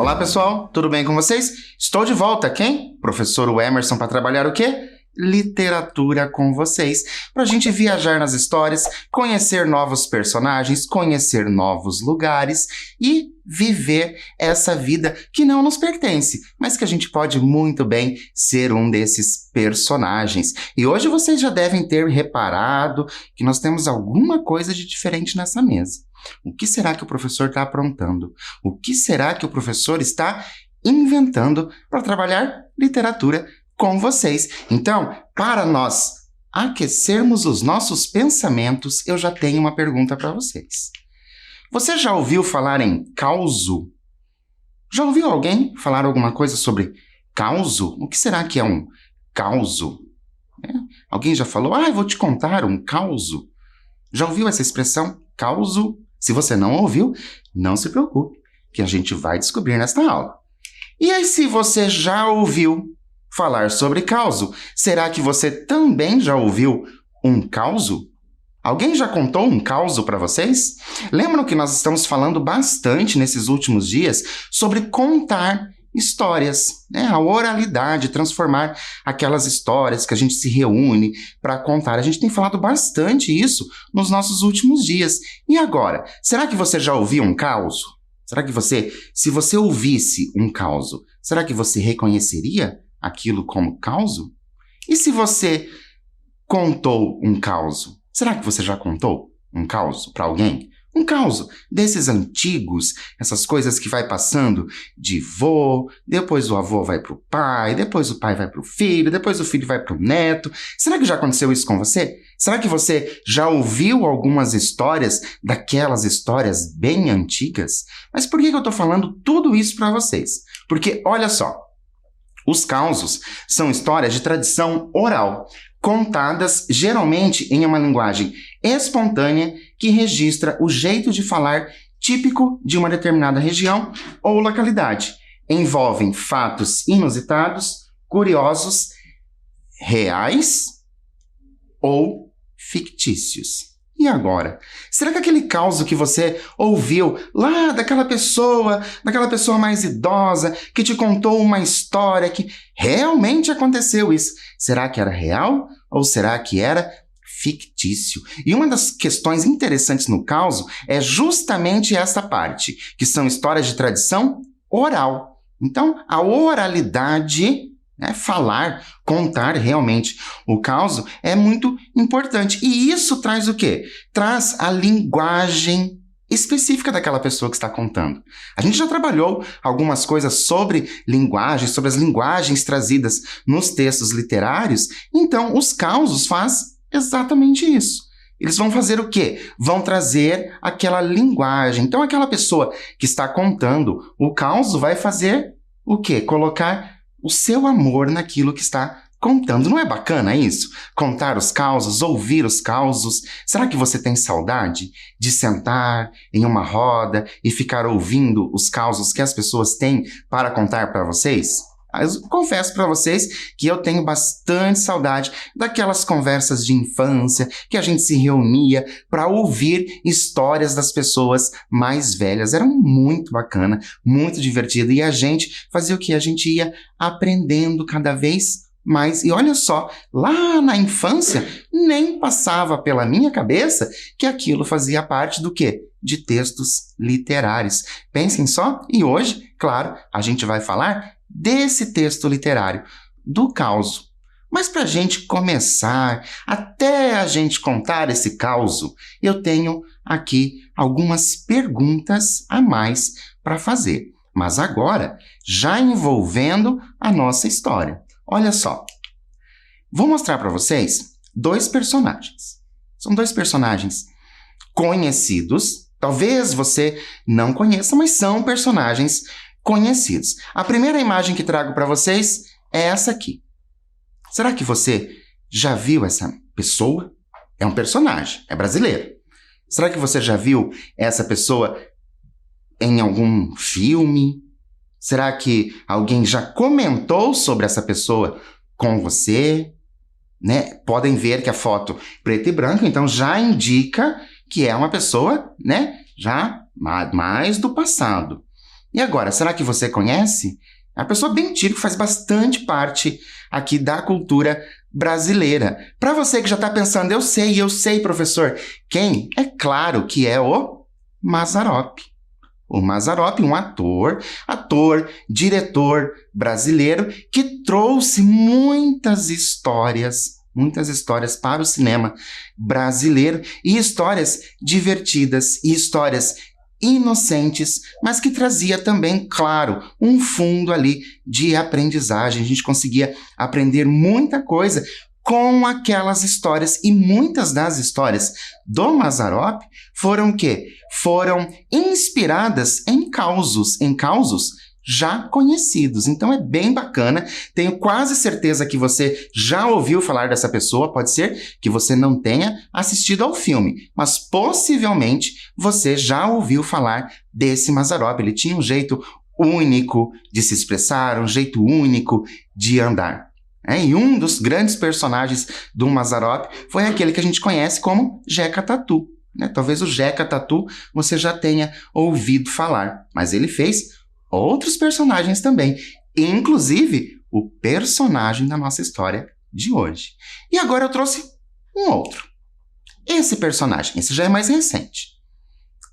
Olá, pessoal, tudo bem com vocês? Estou de volta, quem? Professor Emerson, para trabalhar o quê? Literatura com vocês, para a gente viajar nas histórias, conhecer novos personagens, conhecer novos lugares e viver essa vida que não nos pertence, mas que a gente pode muito bem ser um desses personagens. E hoje vocês já devem ter reparado que nós temos alguma coisa de diferente nessa mesa. O que será que o professor está aprontando? O que será que o professor está inventando para trabalhar literatura com vocês? Então, para nós aquecermos os nossos pensamentos, eu já tenho uma pergunta para vocês. Você já ouviu falar em causo? Já ouviu alguém falar alguma coisa sobre causo? O que será que é um causo? Alguém já falou, eu vou te contar um causo? Já ouviu essa expressão, causo? Se você não ouviu, não se preocupe, que a gente vai descobrir nesta aula. E aí, se você já ouviu falar sobre causo, será que você também já ouviu um causo? Alguém já contou um causo para vocês? Lembram que nós estamos falando bastante nesses últimos dias sobre contar histórias, a oralidade, transformar aquelas histórias que a gente se reúne para contar. A gente tem falado bastante isso nos nossos últimos dias. E agora, será que você já ouviu um causo? Será que se você ouvisse um causo, será que você reconheceria aquilo como causo? E se você contou um causo, será que você já contou um causo para alguém? Um causo desses antigos, essas coisas que vai passando de vô, depois o avô vai para o pai, depois o pai vai para o filho, depois o filho vai para o neto. Será que já aconteceu isso com você? Será que você já ouviu algumas histórias, daquelas histórias bem antigas? Mas por que eu estou falando tudo isso para vocês? Porque, olha só, os causos são histórias de tradição oral, contadas geralmente em uma linguagem espontânea que registra o jeito de falar típico de uma determinada região ou localidade. Envolvem fatos inusitados, curiosos, reais ou fictícios. E agora? Será que aquele caso que você ouviu lá daquela pessoa mais idosa, que te contou uma história que realmente aconteceu isso, será que era real ou será que era fictício? E uma das questões interessantes no caso é justamente essa parte, que são histórias de tradição oral. Então, a oralidade, falar, contar realmente o caso é muito importante. E isso traz o quê? Traz a linguagem específica daquela pessoa que está contando. A gente já trabalhou algumas coisas sobre linguagem, sobre as linguagens trazidas nos textos literários. Então, os causos fazem exatamente isso. Eles vão fazer o quê? Vão trazer aquela linguagem. Então, aquela pessoa que está contando o caso vai fazer o quê? Colocar o seu amor naquilo que está contando. Não é bacana isso? Contar os causos, ouvir os causos. Será que você tem saudade de sentar em uma roda e ficar ouvindo os causos que as pessoas têm para contar para vocês? Eu confesso para vocês que eu tenho bastante saudade daquelas conversas de infância que a gente se reunia para ouvir histórias das pessoas mais velhas. Era muito bacana, muito divertido. E a gente fazia o quê? A gente ia aprendendo cada vez mais. E olha só, lá na infância, nem passava pela minha cabeça que aquilo fazia parte do quê? De textos literários. Pensem só, e hoje, claro, a gente vai falar desse texto literário, do causo. Mas para a gente começar, até a gente contar esse causo, eu tenho aqui algumas perguntas a mais para fazer. Mas agora, já envolvendo a nossa história. Olha só, vou mostrar para vocês dois personagens. São dois personagens conhecidos. Talvez você não conheça, mas são personagens conhecidos. A primeira imagem que trago para vocês é essa aqui. Será que você já viu essa pessoa? É um personagem, é brasileiro. Será que você já viu essa pessoa em algum filme? Será que alguém já comentou sobre essa pessoa com você? Podem ver que a foto preto e branco, então já indica que é uma pessoa, já mais do passado. E agora, será que você conhece? É uma pessoa bem típica, faz bastante parte aqui da cultura brasileira. Para você que já está pensando, eu sei, professor. Quem? É claro que é o Mazzaropi. O Mazzaropi, um ator, diretor brasileiro que trouxe muitas histórias para o cinema brasileiro e histórias divertidas e histórias inocentes, mas que trazia também, claro, um fundo ali de aprendizagem. A gente conseguia aprender muita coisa com aquelas histórias, e muitas das histórias do Mazzaropi foram o quê? Foram inspiradas em causos já conhecidos. Então é bem bacana, tenho quase certeza que você já ouviu falar dessa pessoa, pode ser que você não tenha assistido ao filme, mas possivelmente você já ouviu falar desse Mazzaropi. Ele tinha um jeito único de se expressar, um jeito único de andar. E um dos grandes personagens do Mazzaropi foi aquele que a gente conhece como Jeca Tatu. Talvez o Jeca Tatu você já tenha ouvido falar, mas ele fez outros personagens também, inclusive o personagem da nossa história de hoje. E agora eu trouxe um outro. Esse personagem, esse já é mais recente.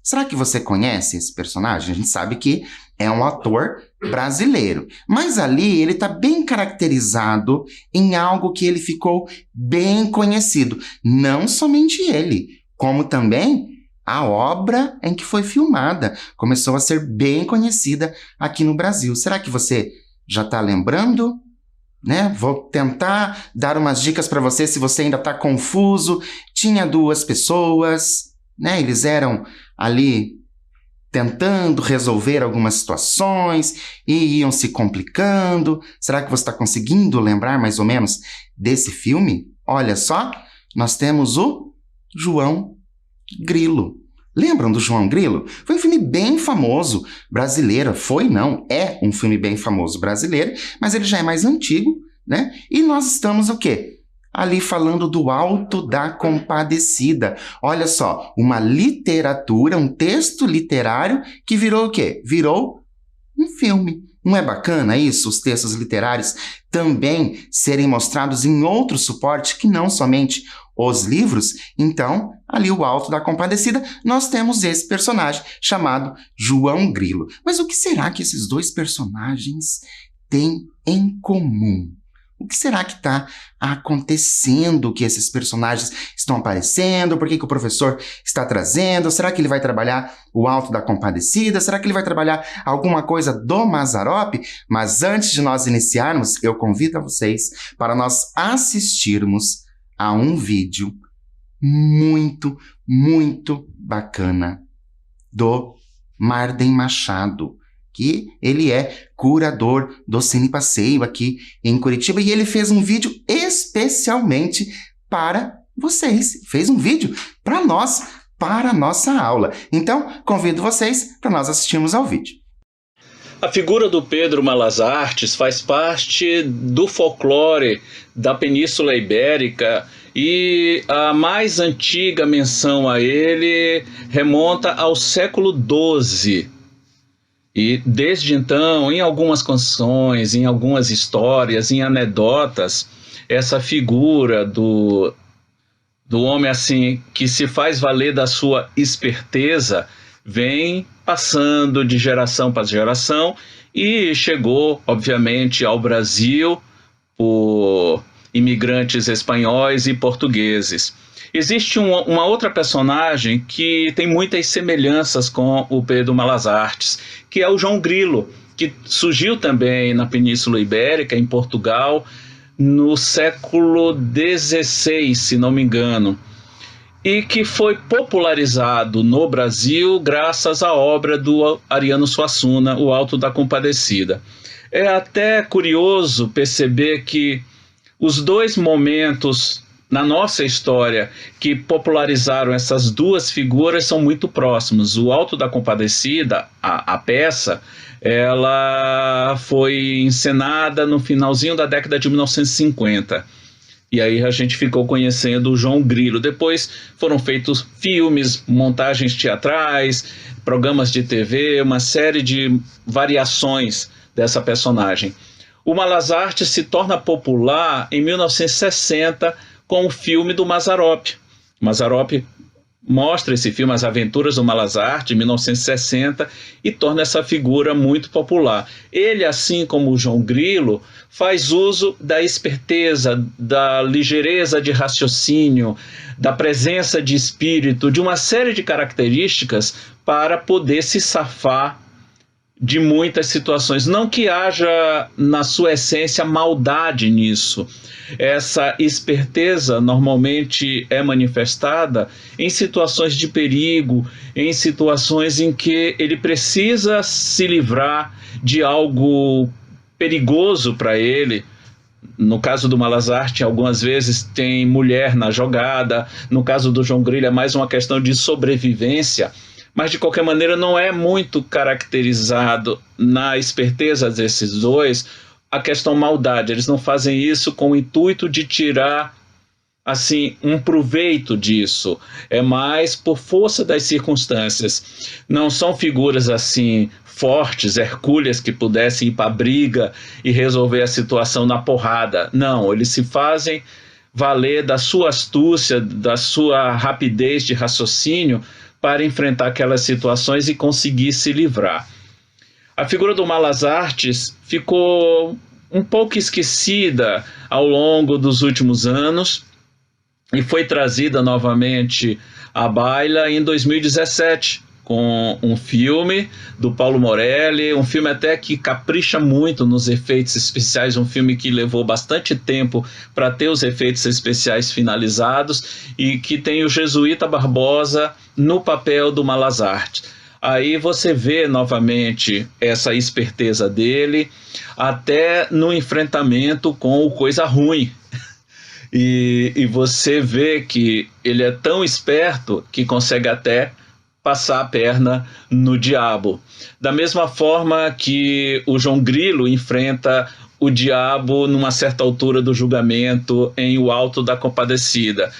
Será que você conhece esse personagem? A gente sabe que é um ator brasileiro, mas ali ele está bem caracterizado em algo que ele ficou bem conhecido. Não somente ele, como também a obra em que foi filmada começou a ser bem conhecida aqui no Brasil. Será que você já está lembrando? Vou tentar dar umas dicas para você se você ainda está confuso. Tinha duas pessoas, eles eram ali tentando resolver algumas situações e iam se complicando. Será que você está conseguindo lembrar mais ou menos desse filme? Olha só, nós temos o João Grilo. Lembram do João Grilo? Foi um filme bem famoso brasileiro. É um filme bem famoso brasileiro, mas ele já é mais antigo, E nós estamos o quê? Ali falando do Alto da Compadecida. Olha só, uma literatura, um texto literário que virou o quê? Virou um filme. Não é bacana isso? Os textos literários também serem mostrados em outro suporte que não somente os livros. Então, ali o Alto da Compadecida, nós temos esse personagem chamado João Grilo. Mas o que será que esses dois personagens têm em comum? O que será que está acontecendo, que esses personagens estão aparecendo? Por que o professor está trazendo? Será que ele vai trabalhar o Alto da Compadecida? Será que ele vai trabalhar alguma coisa do Mazzaropi? Mas antes de nós iniciarmos, eu convido a vocês para nós assistirmos a um vídeo muito, muito bacana do Marden Machado, que ele é curador do Cine Passeio aqui em Curitiba, e ele fez um vídeo especialmente para vocês, fez um vídeo para nós, para a nossa aula. Então, convido vocês para nós assistirmos ao vídeo. A figura do Pedro Malas Artes faz parte do folclore da Península Ibérica e a mais antiga menção a ele remonta ao século XII. E desde então, em algumas canções, em algumas histórias, em anedotas, essa figura do homem assim que se faz valer da sua esperteza vem passando de geração para geração e chegou, obviamente, ao Brasil por imigrantes espanhóis e portugueses. Existe uma outra personagem que tem muitas semelhanças com o Pedro Malas Artes, que é o João Grilo, que surgiu também na Península Ibérica, em Portugal, no século XVI, se não me engano, e que foi popularizado no Brasil graças à obra do Ariano Suassuna, O Alto da Compadecida. É até curioso perceber que os dois momentos na nossa história que popularizaram essas duas figuras são muito próximos. O Alto da Compadecida, a peça, ela foi encenada no finalzinho da década de 1950. E aí a gente ficou conhecendo o João Grilo. Depois foram feitos filmes, montagens teatrais, programas de TV, uma série de variações dessa personagem. O Malas Artes se torna popular em 1960 com o filme do Mazzaropi. Mazzaropi mostra esse filme, As Aventuras do Malas Artes, em 1960, e torna essa figura muito popular. Ele, assim como o João Grilo, faz uso da esperteza, da ligeireza de raciocínio, da presença de espírito, de uma série de características para poder se safar de muitas situações. Não que haja, na sua essência, maldade nisso. Essa esperteza normalmente é manifestada em situações de perigo, em situações em que ele precisa se livrar de algo perigoso para ele. No caso do Malas Artes, algumas vezes tem mulher na jogada. No caso do João Grilo, é mais uma questão de sobrevivência. Mas, de qualquer maneira, não é muito caracterizado na esperteza desses dois a questão maldade. Eles não fazem isso com o intuito de tirar, assim, um proveito disso. É mais por força das circunstâncias. Não são figuras, assim, fortes, hercúleas, que pudessem ir para a briga e resolver a situação na porrada. Não, eles se fazem valer da sua astúcia, da sua rapidez de raciocínio, para enfrentar aquelas situações e conseguir se livrar. A figura do Malas Artes ficou um pouco esquecida ao longo dos últimos anos e foi trazida novamente à baila em 2017, com um filme do Paulo Morelli, um filme até que capricha muito nos efeitos especiais, um filme que levou bastante tempo para ter os efeitos especiais finalizados e que tem o Jesuíta Barbosa no papel do Malas Artes. Aí você vê novamente essa esperteza dele, até no enfrentamento com o Coisa Ruim. E você vê que ele é tão esperto que consegue até passar a perna no diabo. Da mesma forma que o João Grilo enfrenta o diabo numa certa altura do julgamento em O Alto da Compadecida.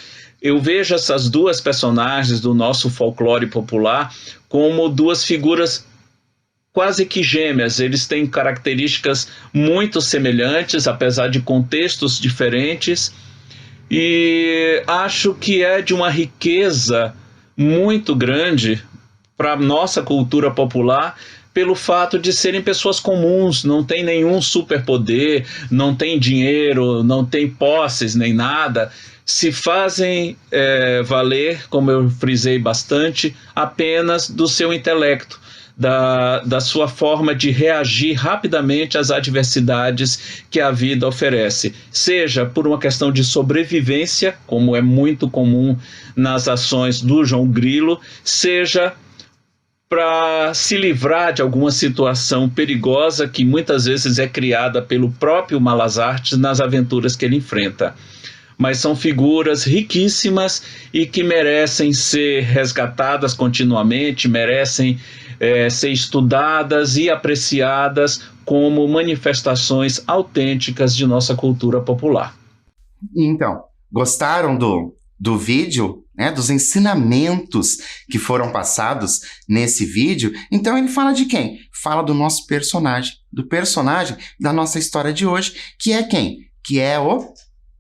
Eu vejo essas duas personagens do nosso folclore popular como duas figuras quase que gêmeas. Eles têm características muito semelhantes, apesar de contextos diferentes, e acho que é de uma riqueza muito grande para a nossa cultura popular, pelo fato de serem pessoas comuns, não tem nenhum superpoder, não tem dinheiro, não tem posses nem nada, se fazem valer, como eu frisei bastante, apenas do seu intelecto, da sua forma de reagir rapidamente às adversidades que a vida oferece, seja por uma questão de sobrevivência, como é muito comum nas ações do João Grilo, seja para se livrar de alguma situação perigosa que muitas vezes é criada pelo próprio Malas Artes nas aventuras que ele enfrenta. Mas são figuras riquíssimas e que merecem ser resgatadas continuamente, merecem ser estudadas e apreciadas como manifestações autênticas de nossa cultura popular. Então, gostaram do vídeo, né, dos ensinamentos que foram passados nesse vídeo? Então ele fala de quem? Fala do nosso personagem, do personagem da nossa história de hoje, que é quem? Que é o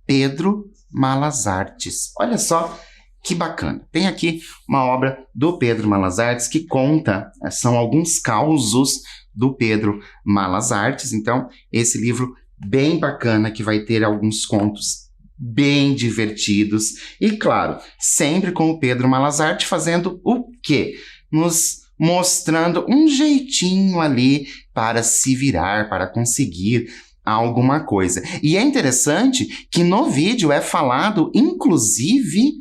Pedro Malas Artes. Olha só que bacana. Tem aqui uma obra do Pedro Malas Artes que conta, são alguns causos do Pedro Malas Artes. Então, esse livro bem bacana que vai ter alguns contos bem divertidos e, claro, sempre com o Pedro Malas Artes fazendo o quê? Nos mostrando um jeitinho ali para se virar, para conseguir alguma coisa. E é interessante que no vídeo é falado, inclusive,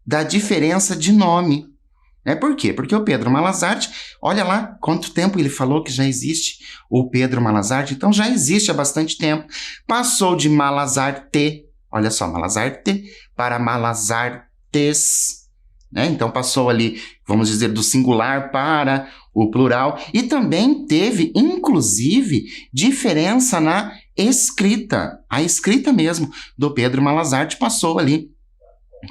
da diferença de nome. Por quê? Porque o Pedro Malas Artes, olha lá quanto tempo ele falou que já existe o Pedro Malas Artes, então já existe há bastante tempo. Passou de Malas Arte, olha só, Malas Arte para Malas Artes, né? Então passou ali, vamos dizer, do singular para o plural. E também teve, inclusive, diferença na escrita. A escrita mesmo do Pedro Malazarte passou ali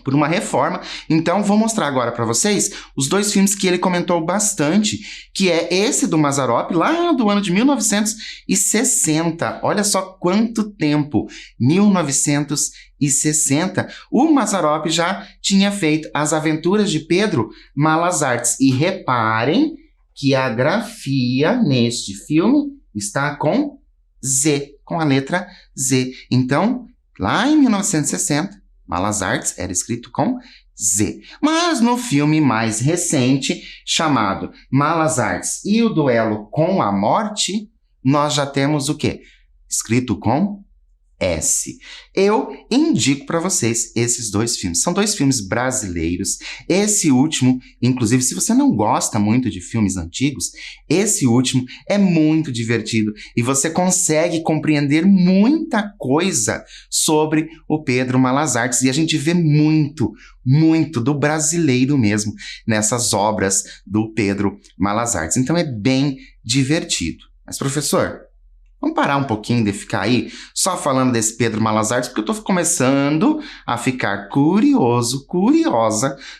por uma reforma. Então, vou mostrar agora para vocês os dois filmes que ele comentou bastante, que é esse do Mazzaropi, lá do ano de 1960. Olha só quanto tempo! 1960. O Mazzaropi já tinha feito As Aventuras de Pedro Malazarte. E reparem que a grafia neste filme está com Z, com a letra Z. Então, lá em 1960, Malazarte era escrito com Z. Mas no filme mais recente, chamado Malazarte e o Duelo com a Morte, nós já temos o quê? Escrito com S. Eu indico para vocês esses dois filmes. São dois filmes brasileiros. Esse último, inclusive, se você não gosta muito de filmes antigos, esse último é muito divertido e você consegue compreender muita coisa sobre o Pedro Malazarte. E a gente vê muito do brasileiro mesmo nessas obras do Pedro Malazarte. Então é bem divertido. Mas, professor, vamos parar um pouquinho de ficar aí só falando desse Pedro Malazarte, porque eu estou começando a ficar curiosa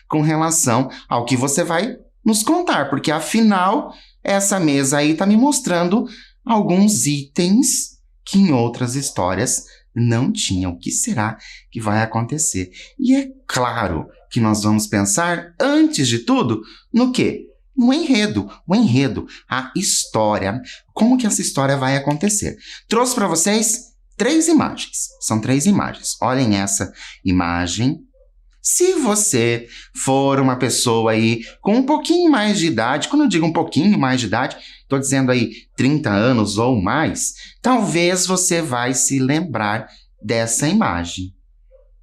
com relação ao que você vai nos contar, porque afinal essa mesa aí está me mostrando alguns itens que em outras histórias não tinham. O que será que vai acontecer? E é claro que nós vamos pensar, antes de tudo, no quê? No enredo, a história, como que essa história vai acontecer. Trouxe para vocês 3 imagens, são 3 imagens. Olhem essa imagem. Se você for uma pessoa aí com um pouquinho mais de idade, quando eu digo um pouquinho mais de idade, estou dizendo aí 30 anos ou mais, talvez você vai se lembrar dessa imagem,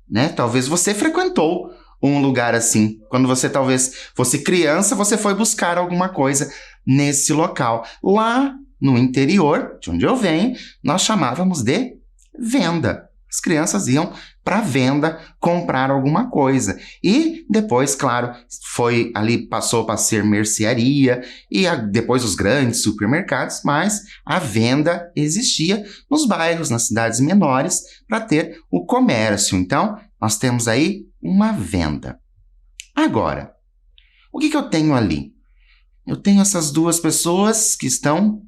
né? Talvez você frequentou um lugar assim. Quando você talvez fosse criança, você foi buscar alguma coisa nesse local. Lá no interior, de onde eu venho, nós chamávamos de venda. As crianças iam para venda comprar alguma coisa. E depois, claro, foi ali, passou para ser mercearia e depois os grandes supermercados, mas a venda existia nos bairros, nas cidades menores, para ter o comércio. Então, nós temos aí uma venda. Agora, o que eu tenho ali? Eu tenho essas duas pessoas que estão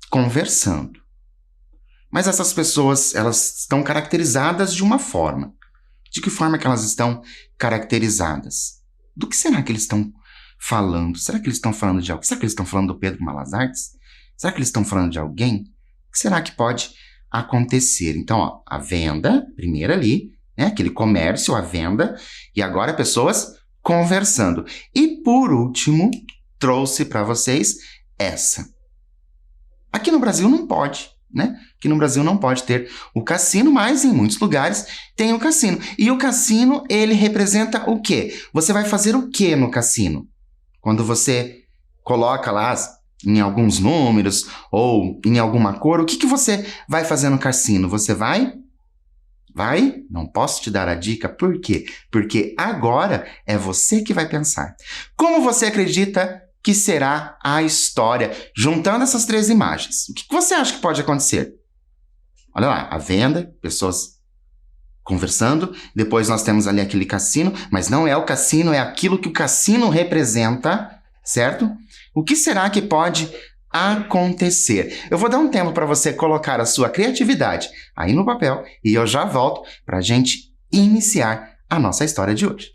conversando. Mas essas pessoas, elas estão caracterizadas de uma forma. De que forma que elas estão caracterizadas? Do que será que eles estão falando? Será que eles estão falando de algo? Será que eles estão falando do Pedro Malazarte? Será que eles estão falando de alguém? O que será que pode acontecer? Então, ó, a venda, primeiro ali, né, aquele comércio, a venda, e agora pessoas conversando. E por último, trouxe para vocês essa. Aqui no Brasil não pode, né? Aqui no Brasil não pode ter o cassino, mas em muitos lugares tem o cassino. E o cassino, ele representa o quê? Você vai fazer o quê no cassino? Quando você coloca lá em alguns números ou em alguma cor, o que você vai fazer no cassino? Você vai? Não posso te dar a dica. Por quê? Porque agora é você que vai pensar. Como você acredita que será a história? Juntando essas 3 imagens, o que você acha que pode acontecer? Olha lá, a venda, pessoas conversando, depois nós temos ali aquele cassino, mas não é o cassino, é aquilo que o cassino representa, certo? O que será que pode acontecer? Eu vou dar um tempo para você colocar a sua criatividade aí no papel e eu já volto para a gente iniciar a nossa história de hoje.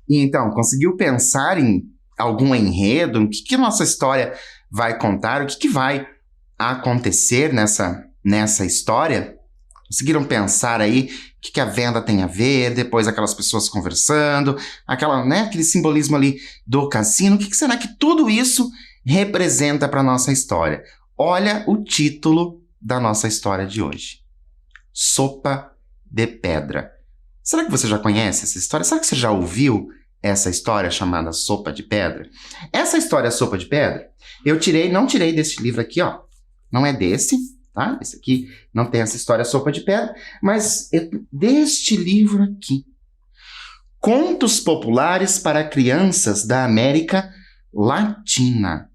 E então, conseguiu pensar em algum enredo? O que nossa história vai contar? O que vai acontecer nessa história? Conseguiram pensar aí o que a venda tem a ver, depois aquelas pessoas conversando, aquele simbolismo ali do cassino? O que será que tudo isso representa para a nossa história? Olha o título da nossa história de hoje. Sopa de Pedra. Será que você já conhece essa história? Será que você já ouviu essa história chamada Sopa de Pedra? Essa história Sopa de Pedra, não tirei desse livro aqui, ó. Não é desse, tá? Esse aqui não tem essa história Sopa de Pedra, mas é deste livro aqui. Contos Populares para Crianças da América Latina.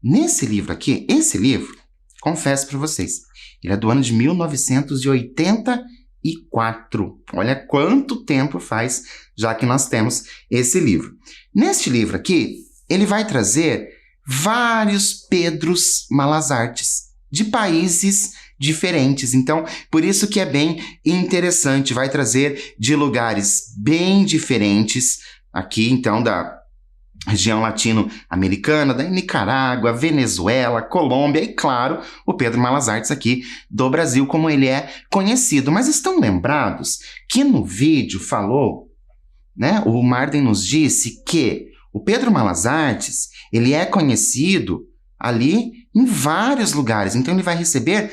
Nesse livro aqui, esse livro, confesso para vocês, ele é do ano de 1984. Olha quanto tempo faz já que nós temos esse livro. Neste livro aqui, ele vai trazer vários Pedros Malas Artes de países diferentes. Então, por isso que é bem interessante. Vai trazer de lugares bem diferentes aqui, então, da região latino-americana, da Nicarágua, Venezuela, Colômbia e, claro, o Pedro Malas Artes aqui do Brasil, como ele é conhecido. Mas estão lembrados que no vídeo falou, né? O Marden nos disse que o Pedro Malas Artes, ele é conhecido ali em vários lugares, então ele vai receber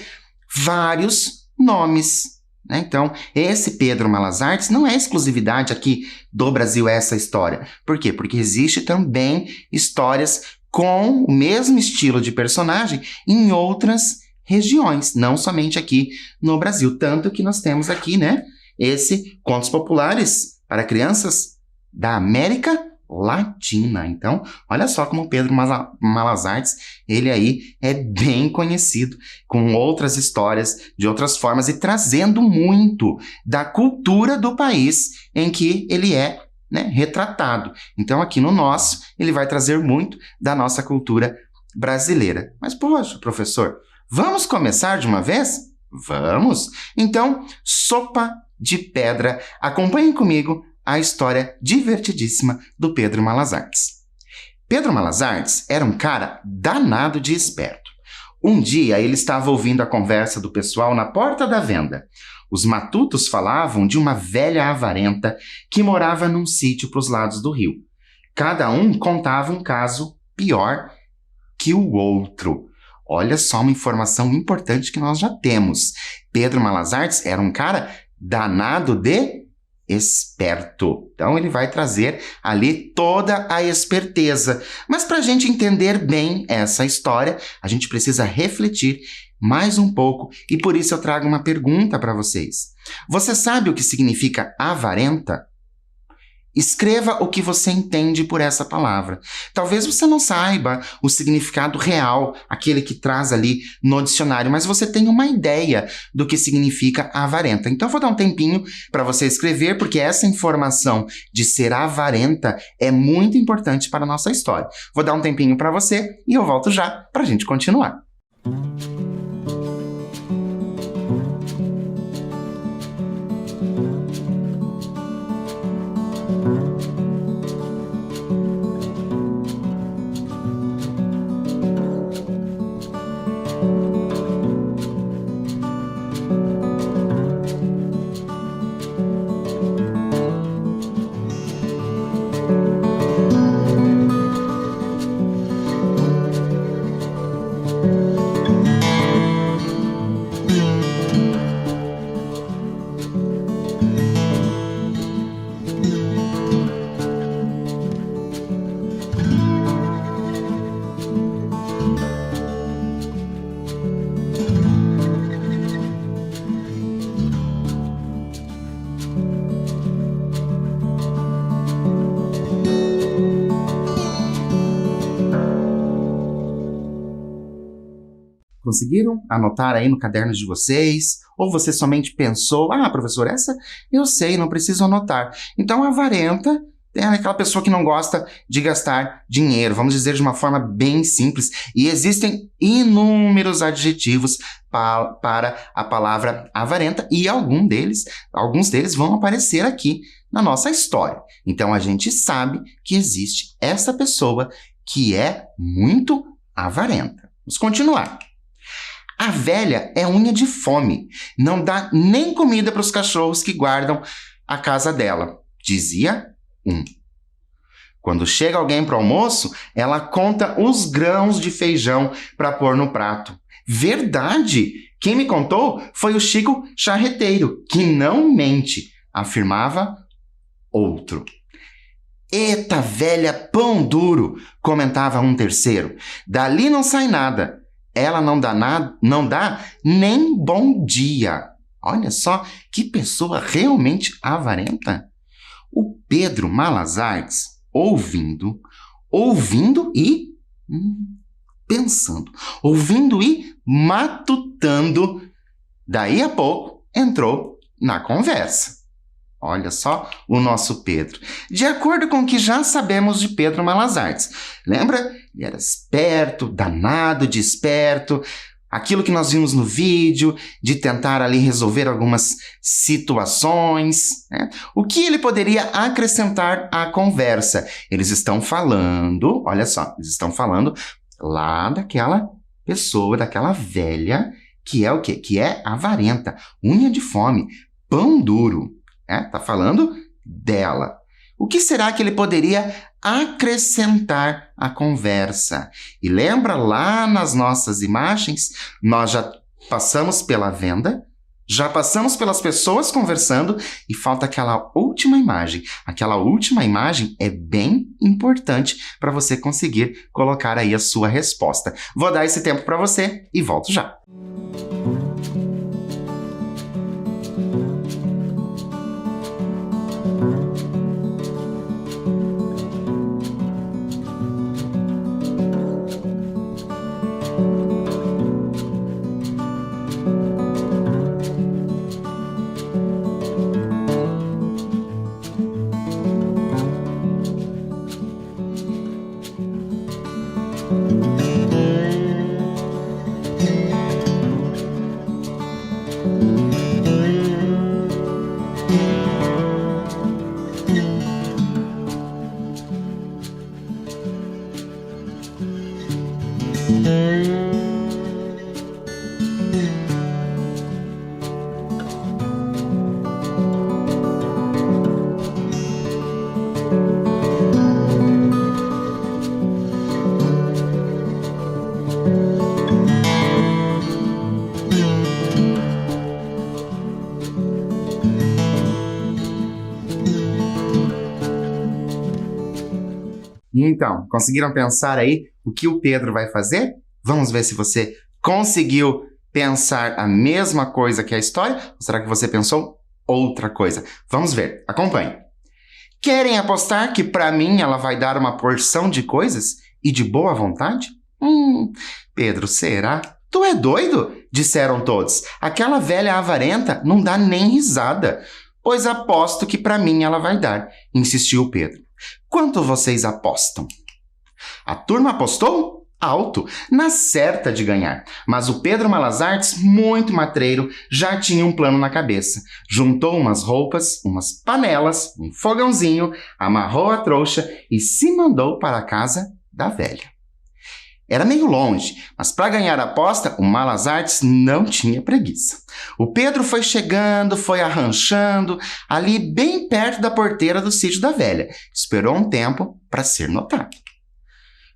vários nomes, né? Então, esse Pedro Malas Artes não é exclusividade aqui do Brasil, essa história. Por quê? Porque existe também histórias com o mesmo estilo de personagem em outras regiões, não somente aqui no Brasil. Tanto que nós temos aqui, né, esse Contos Populares para Crianças da América Latina. Então, olha só como o Pedro Malas Artes, ele aí é bem conhecido, com outras histórias, de outras formas, e trazendo muito da cultura do país em que ele é, né, retratado. Então, aqui no nosso, ele vai trazer muito da nossa cultura brasileira. Mas, poxa, professor, vamos começar de uma vez? Vamos! Então, Sopa de Pedra. Acompanhem comigo a história divertidíssima do Pedro Malas Artes. Pedro Malas Artes era um cara danado de esperto. Um dia ele estava ouvindo a conversa do pessoal na porta da venda. Os matutos falavam de uma velha avarenta que morava num sítio para os lados do rio. Cada um contava um caso pior que o outro. Olha só uma informação importante que nós já temos. Pedro Malas Artes era um cara danado de esperto. Então ele vai trazer ali toda a esperteza. Mas para a gente entender bem essa história, a gente precisa refletir mais um pouco e por isso eu trago uma pergunta para vocês. Você sabe o que significa avarenta? Escreva o que você entende por essa palavra. Talvez você não saiba o significado real, aquele que traz ali no dicionário, mas você tem uma ideia do que significa avarenta. Então eu vou dar um tempinho para você escrever, porque essa informação de ser avarenta é muito importante para a nossa história. Vou dar um tempinho para você e eu volto já para a gente continuar. Conseguiram anotar aí no caderno de vocês? Ou você somente pensou, professor, essa eu sei, não preciso anotar. Então, avarenta é aquela pessoa que não gosta de gastar dinheiro, vamos dizer de uma forma bem simples. E existem inúmeros adjetivos para a palavra avarenta e alguns deles vão aparecer aqui na nossa história. Então a gente sabe que existe essa pessoa que é muito avarenta. Vamos continuar. A velha é unha de fome, não dá nem comida para os cachorros que guardam a casa dela, dizia um. Quando chega alguém para o almoço, ela conta os grãos de feijão para pôr no prato. Verdade! Quem me contou foi o Chico Charreteiro, que não mente, afirmava outro. Eita velha pão duro, comentava um terceiro. Dali não sai nada. Ela não dá nem bom dia. Olha só que pessoa realmente avarenta. O Pedro Malas Artes, ouvindo e pensando, ouvindo e matutando, daí a pouco entrou na conversa. Olha só o nosso Pedro. De acordo com o que já sabemos de Pedro Malas Artes. Lembra? Ele era esperto, danado de esperto. Aquilo que nós vimos no vídeo, de tentar ali resolver algumas situações, né? O que ele poderia acrescentar à conversa? Eles estão falando, olha só, eles estão falando lá daquela pessoa, daquela velha, que é o quê? Que é avarenta, unha de fome, pão duro. Tá falando dela. O que será que ele poderia acrescentar à conversa? E lembra lá nas nossas imagens, nós já passamos pela venda, já passamos pelas pessoas conversando e falta aquela última imagem. Aquela última imagem é bem importante para você conseguir colocar aí a sua resposta. Vou dar esse tempo para você e volto já. Então, conseguiram pensar aí o que o Pedro vai fazer? Vamos ver se você conseguiu pensar a mesma coisa que a história, ou será que você pensou outra coisa? Vamos ver, acompanhe. Querem apostar que para mim ela vai dar uma porção de coisas e de boa vontade? Pedro, será? Tu é doido? Disseram todos. Aquela velha avarenta não dá nem risada. Pois aposto que para mim ela vai dar, insistiu Pedro. Quanto vocês apostam? A turma apostou alto, na certa de ganhar. Mas o Pedro Malas Artes, muito matreiro, já tinha um plano na cabeça. Juntou umas roupas, umas panelas, um fogãozinho, amarrou a trouxa e se mandou para a casa da velha. Era meio longe, mas para ganhar a aposta, o Malas Artes não tinha preguiça. O Pedro foi chegando, foi arranchando, ali bem perto da porteira do sítio da velha. Esperou um tempo para ser notado.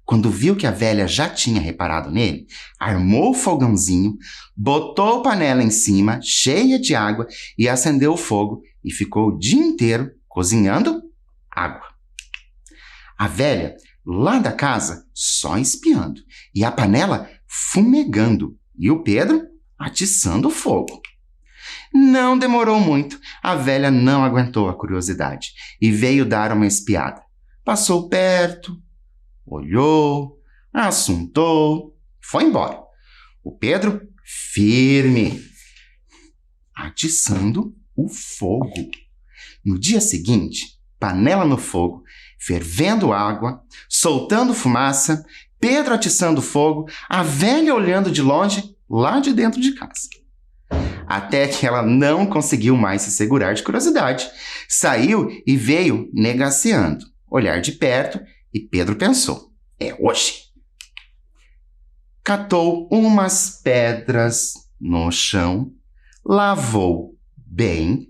Quando viu que a velha já tinha reparado nele, armou o fogãozinho, botou a panela em cima, cheia de água, e acendeu o fogo e ficou o dia inteiro cozinhando água. A velha, lá da casa, só espiando, e a panela fumegando, e o Pedro atiçando o fogo. Não demorou muito, a velha não aguentou a curiosidade e veio dar uma espiada. Passou perto, olhou, assuntou, foi embora. O Pedro, firme, atiçando o fogo. No dia seguinte, panela no fogo, fervendo água, soltando fumaça, Pedro atiçando fogo, a velha olhando de longe, lá de dentro de casa. até que ela não conseguiu mais se segurar de curiosidade. Saiu e veio negaceando. Olhar de perto e Pedro pensou: é hoje. Catou umas pedras no chão, lavou bem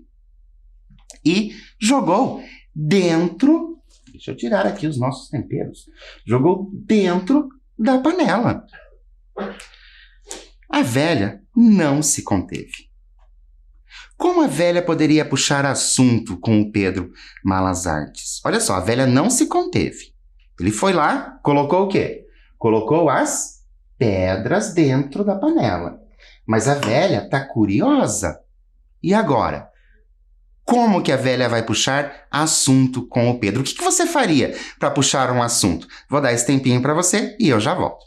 e jogou dentro. Deixa eu tirar aqui os nossos temperos. Jogou dentro da panela. A velha não se conteve. Como a velha poderia puxar assunto com o Pedro Malas Artes? Olha só, a velha não se conteve. Ele foi lá, colocou o quê? Colocou as pedras dentro da panela. Mas a velha está curiosa. E agora? Como que a velha vai puxar assunto com o Pedro? O que você faria para puxar um assunto? Vou dar esse tempinho para você e eu já volto.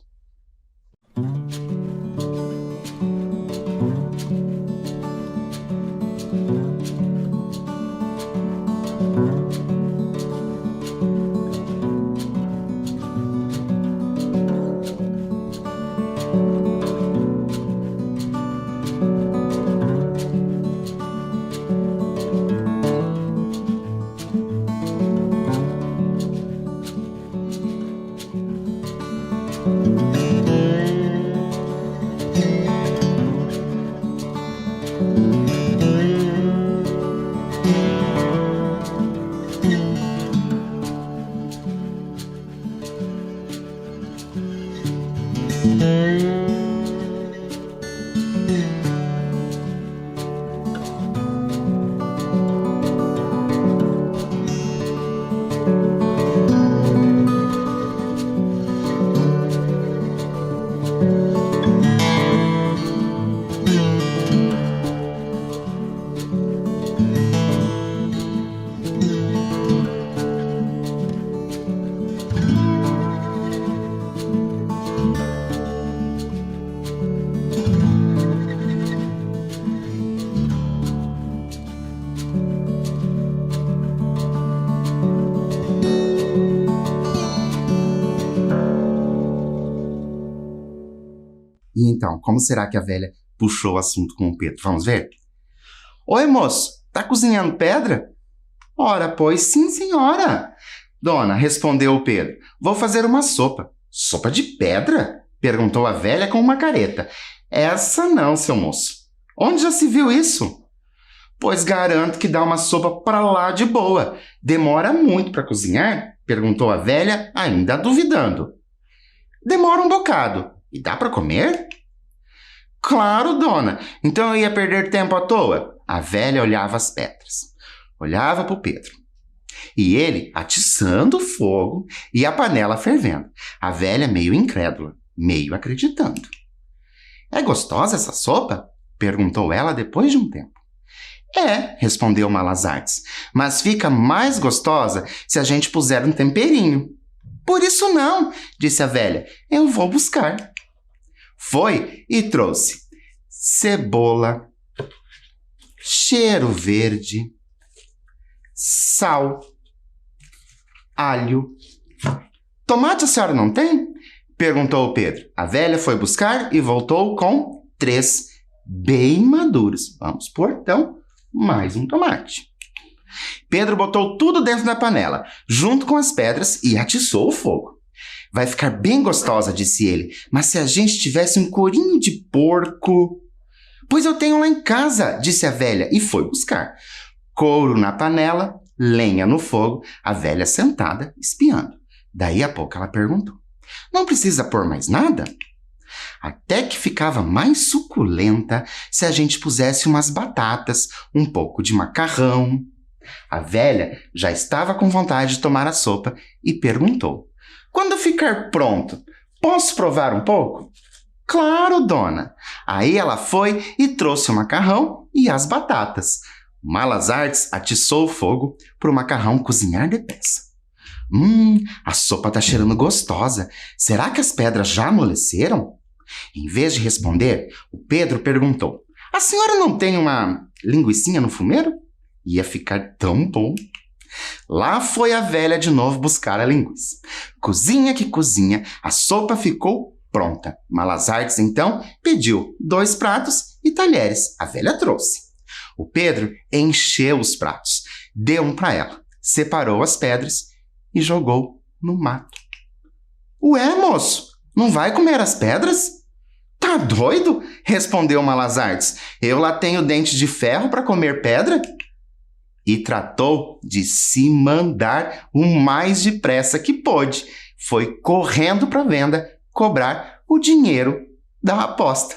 E então, como será que a velha puxou o assunto com o Pedro? Vamos ver? Oi, moço, tá cozinhando pedra? Ora, pois, sim, senhora. Dona, respondeu o Pedro, vou fazer uma sopa. Sopa de pedra? Perguntou a velha com uma careta. Essa não, seu moço. Onde já se viu isso? Pois garanto que dá uma sopa pra lá de boa. Demora muito para cozinhar? Perguntou a velha, ainda duvidando. Demora um bocado. E dá para comer? Claro, dona. Então eu ia perder tempo à toa. A velha olhava as pedras. Olhava para o Pedro. E ele atiçando o fogo e a panela fervendo. A velha meio incrédula, meio acreditando. É gostosa essa sopa? Perguntou ela depois de um tempo. É, respondeu Malas Artes, mas fica mais gostosa se a gente puser um temperinho. Por isso não, disse a velha, eu vou buscar. Foi e trouxe cebola, cheiro verde, sal, alho. Tomate a senhora não tem? Perguntou o Pedro. A velha foi buscar e voltou com 3 bem maduros. Vamos pôr, então, mais um tomate. Pedro botou tudo dentro da panela, junto com as pedras, e atiçou o fogo. Vai ficar bem gostosa, disse ele, mas se a gente tivesse um corinho de porco... Pois eu tenho lá em casa, disse a velha, e foi buscar. Couro na panela, lenha no fogo, a velha sentada, espiando. Daí a pouco ela perguntou, não precisa pôr mais nada? Até que ficava mais suculenta se a gente pusesse umas batatas, um pouco de macarrão. A velha já estava com vontade de tomar a sopa e perguntou, quando ficar pronto, posso provar um pouco? Claro, dona. Aí ela foi e trouxe o macarrão e as batatas. Malas Artes atiçou o fogo para o macarrão cozinhar depressa. A sopa está cheirando gostosa. Será que as pedras já amoleceram? Em vez de responder, o Pedro perguntou, a senhora não tem uma linguicinha no fumeiro? Ia ficar tão bom. Lá foi a velha de novo buscar a linguiça. Cozinha que cozinha, a sopa ficou pronta. Malas Artes, então, pediu 2 pratos e talheres. A velha trouxe. O Pedro encheu os pratos, deu um para ela, separou as pedras e jogou no mato. Ué, moço, não vai comer as pedras? Tá doido? Respondeu Malas Artes. Eu lá tenho dente de ferro para comer pedra? E tratou de se mandar o mais depressa que pôde. Foi correndo para a venda cobrar o dinheiro da aposta.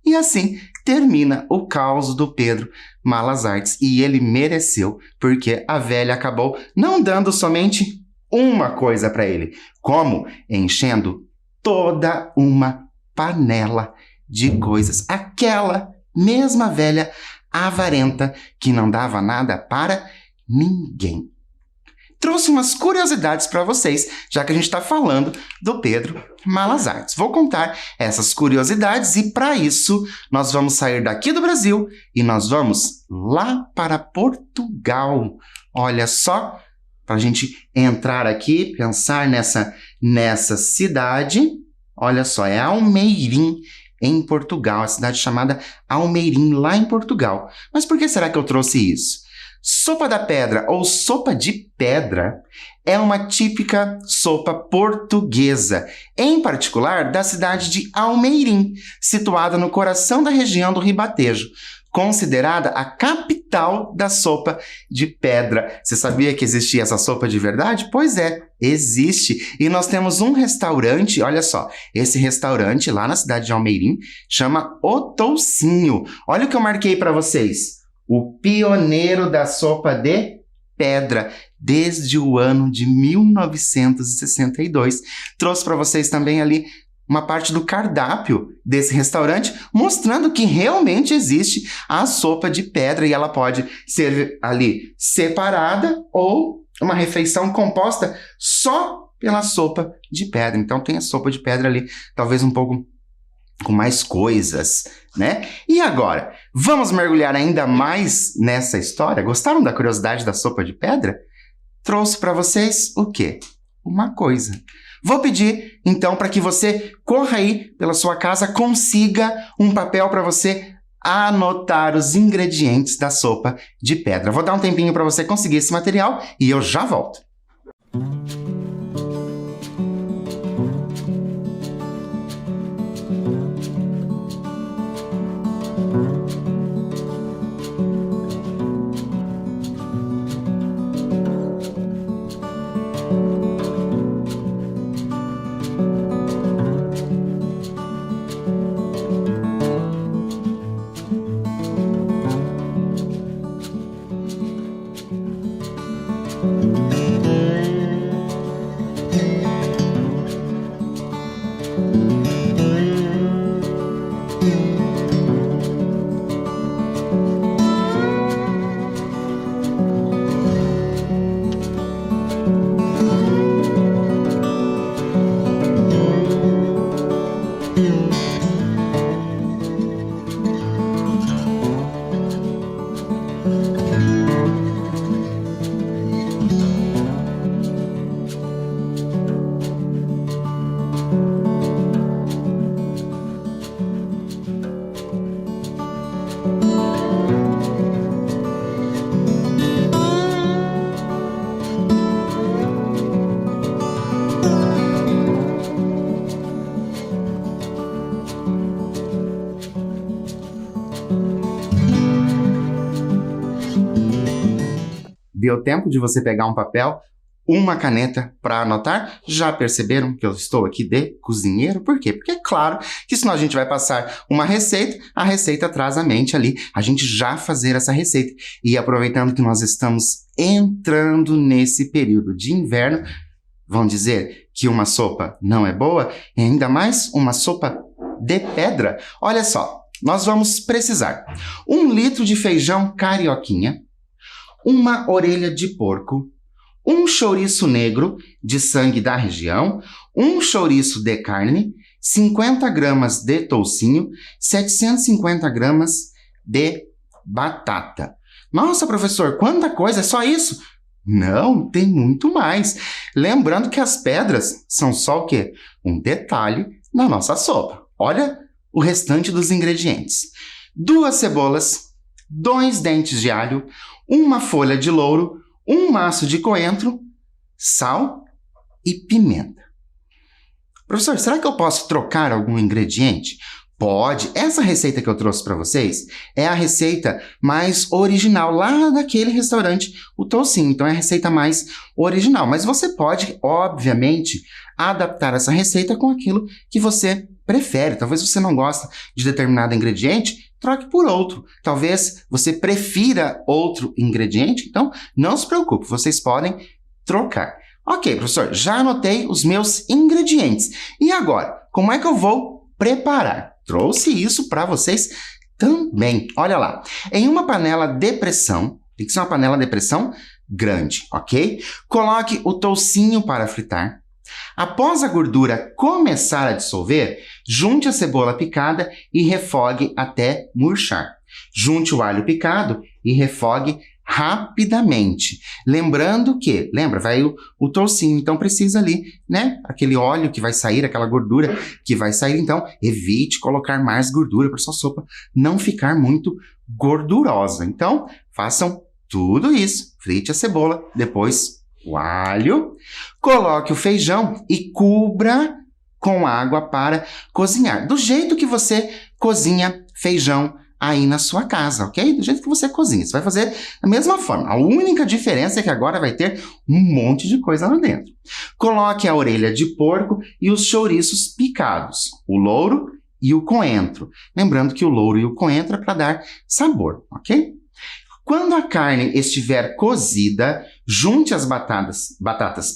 E assim termina o caos do Pedro Malas Artes. E ele mereceu, porque a velha acabou não dando somente uma coisa para ele, como enchendo toda uma panela de coisas. Aquela mesma velha avarenta que não dava nada para ninguém. Trouxe umas curiosidades para vocês, já que a gente está falando do Pedro Malas Artes. Vou contar essas curiosidades e, para isso, nós vamos sair daqui do Brasil e nós vamos lá para Portugal. Olha só, para a gente entrar aqui, pensar nessa cidade. Olha só, é Almeirim, em Portugal, a cidade chamada Almeirim, lá em Portugal. Mas por que será que eu trouxe isso? Sopa da pedra ou sopa de pedra é uma típica sopa portuguesa, em particular da cidade de Almeirim, situada no coração da região do Ribatejo, considerada a capital da sopa de pedra. Você sabia que existia essa sopa de verdade? Pois é, existe. E nós temos um restaurante, olha só, esse restaurante lá na cidade de Almeirim chama O Toucinho. Olha o que eu marquei para vocês. O pioneiro da sopa de pedra, desde o ano de 1962. Trouxe para vocês também ali uma parte do cardápio desse restaurante, mostrando que realmente existe a sopa de pedra e ela pode ser ali separada ou uma refeição composta só pela sopa de pedra. Então tem a sopa de pedra ali, talvez um pouco com mais coisas, né? E agora, vamos mergulhar ainda mais nessa história? Gostaram da curiosidade da sopa de pedra? Trouxe para vocês o quê? Uma coisa. Vou pedir, então, para que você corra aí pela sua casa, consiga um papel para você anotar os ingredientes da sopa de pedra. Vou dar um tempinho para você conseguir esse material e eu já volto. Deu tempo de você pegar um papel, uma caneta para anotar? Já perceberam que eu estou aqui de cozinheiro? Por quê? Porque é claro que senão a gente vai passar uma receita, a receita traz à mente ali, a gente já fazer essa receita. E aproveitando que nós estamos entrando nesse período de inverno, vão dizer que uma sopa não é boa, e ainda mais uma sopa de pedra. Olha só, nós vamos precisar 1 litro de feijão carioquinha, uma orelha de porco, um chouriço negro de sangue da região, um chouriço de carne, 50 gramas de toucinho, 750 gramas de batata. Nossa, professor, quanta coisa, é só isso? Não, tem muito mais. Lembrando que as pedras são só o quê? Um detalhe na nossa sopa. Olha o restante dos ingredientes. 2 cebolas, 2 dentes de alho, 1 folha de louro, 1 maço de coentro, sal e pimenta. Professor, será que eu posso trocar algum ingrediente? Pode. Essa receita que eu trouxe para vocês é a receita mais original lá daquele restaurante, o Toucinho. Então é a receita mais original. Mas você pode, obviamente, adaptar essa receita com aquilo que você prefere. Talvez você não goste de determinado ingrediente, troque por outro. Talvez você prefira outro ingrediente. Então não se preocupe, vocês podem trocar. Ok, professor, já anotei os meus ingredientes. E agora, como é que eu vou preparar? Trouxe isso para vocês também. Olha lá. Em uma panela de pressão, tem que ser uma panela de pressão grande, ok? Coloque o toucinho para fritar. Após a gordura começar a dissolver, junte a cebola picada e refogue até murchar. Junte o alho picado e refogue rapidamente. Lembrando que, vai o toucinho, então precisa ali, né? Aquele óleo que vai sair, aquela gordura que vai sair, então evite colocar mais gordura para sua sopa não ficar muito gordurosa. Então, façam tudo isso. Frite a cebola, depois o alho, coloque o feijão e cubra com água para cozinhar. Do jeito que você cozinha feijão aí na sua casa, ok? Do jeito que você cozinha. Você vai fazer da mesma forma. A única diferença é que agora vai ter um monte de coisa lá dentro. Coloque a orelha de porco e os chouriços picados, o louro e o coentro. Lembrando que o louro e o coentro é para dar sabor, ok? Quando a carne estiver cozida, junte as batatas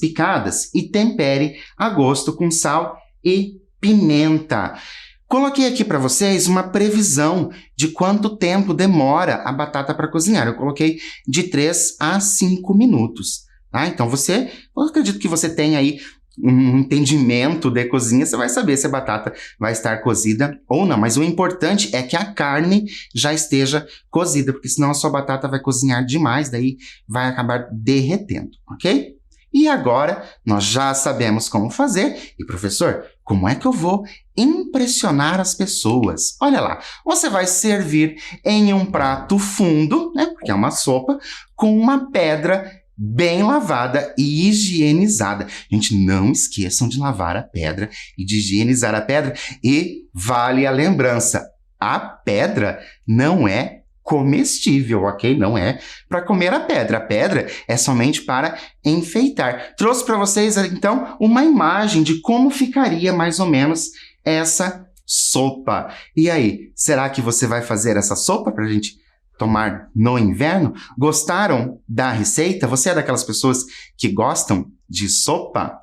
picadas e tempere a gosto com sal e pimenta. Coloquei aqui para vocês uma previsão de quanto tempo demora a batata para cozinhar. Eu coloquei de 3 a 5 minutos. Tá? Então, eu acredito que você tem aí um entendimento de cozinha, você vai saber se a batata vai estar cozida ou não. Mas o importante é que a carne já esteja cozida, porque senão a sua batata vai cozinhar demais, daí vai acabar derretendo, ok? E agora, nós já sabemos como fazer. E, professor, como é que eu vou impressionar as pessoas? Olha lá, você vai servir em um prato fundo, né, porque é uma sopa, com uma pedra bem lavada e higienizada. Gente, não esqueçam de lavar a pedra e de higienizar a pedra. E vale a lembrança, a pedra não é comestível, ok? Não é para comer a pedra. A pedra é somente para enfeitar. Trouxe para vocês, então, uma imagem de como ficaria mais ou menos essa sopa. E aí, será que você vai fazer essa sopa para a gente tomar no inverno? Gostaram da receita? Você é daquelas pessoas que gostam de sopa?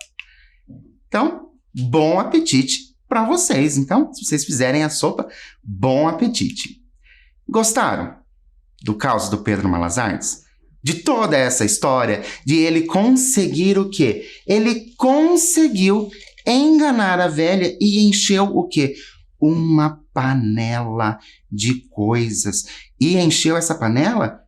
Então, bom apetite para vocês. Então, se vocês fizerem a sopa, bom apetite. Gostaram do caos do Pedro Malas Artes? De toda essa história de ele conseguir o quê? Ele conseguiu enganar a velha e encheu o quê? Uma panela de coisas. E encheu essa panela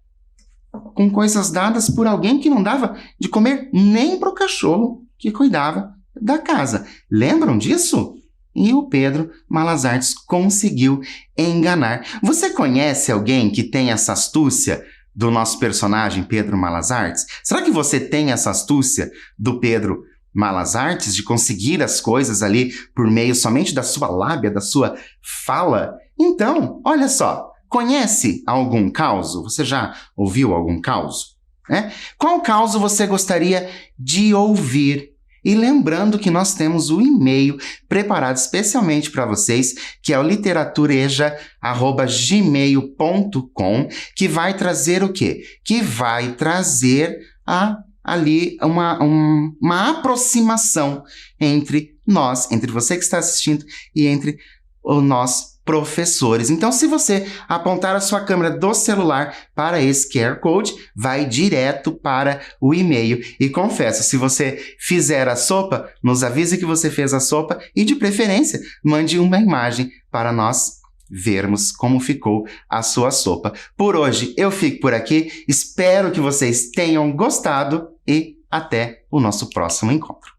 com coisas dadas por alguém que não dava de comer nem para o cachorro que cuidava da casa. Lembram disso? E o Pedro Malas Artes conseguiu enganar. Você conhece alguém que tem essa astúcia do nosso personagem Pedro Malas Artes? Será que você tem essa astúcia do Pedro Malas Artes de conseguir as coisas ali por meio somente da sua lábia, da sua fala? Então, olha só, conhece algum causo? Você já ouviu algum causo? Qual causo você gostaria de ouvir? E lembrando que nós temos o e-mail preparado especialmente para vocês, que é o literatureja@gmail.com, que vai trazer o quê? Que vai trazer ali uma aproximação entre nós, entre você que está assistindo e entre nós professores. Então, se você apontar a sua câmera do celular para esse QR Code, vai direto para o e-mail. E confesso, se você fizer a sopa, nos avise que você fez a sopa e, de preferência, mande uma imagem para nós vermos como ficou a sua sopa. Por hoje, eu fico por aqui. Espero que vocês tenham gostado e até o nosso próximo encontro.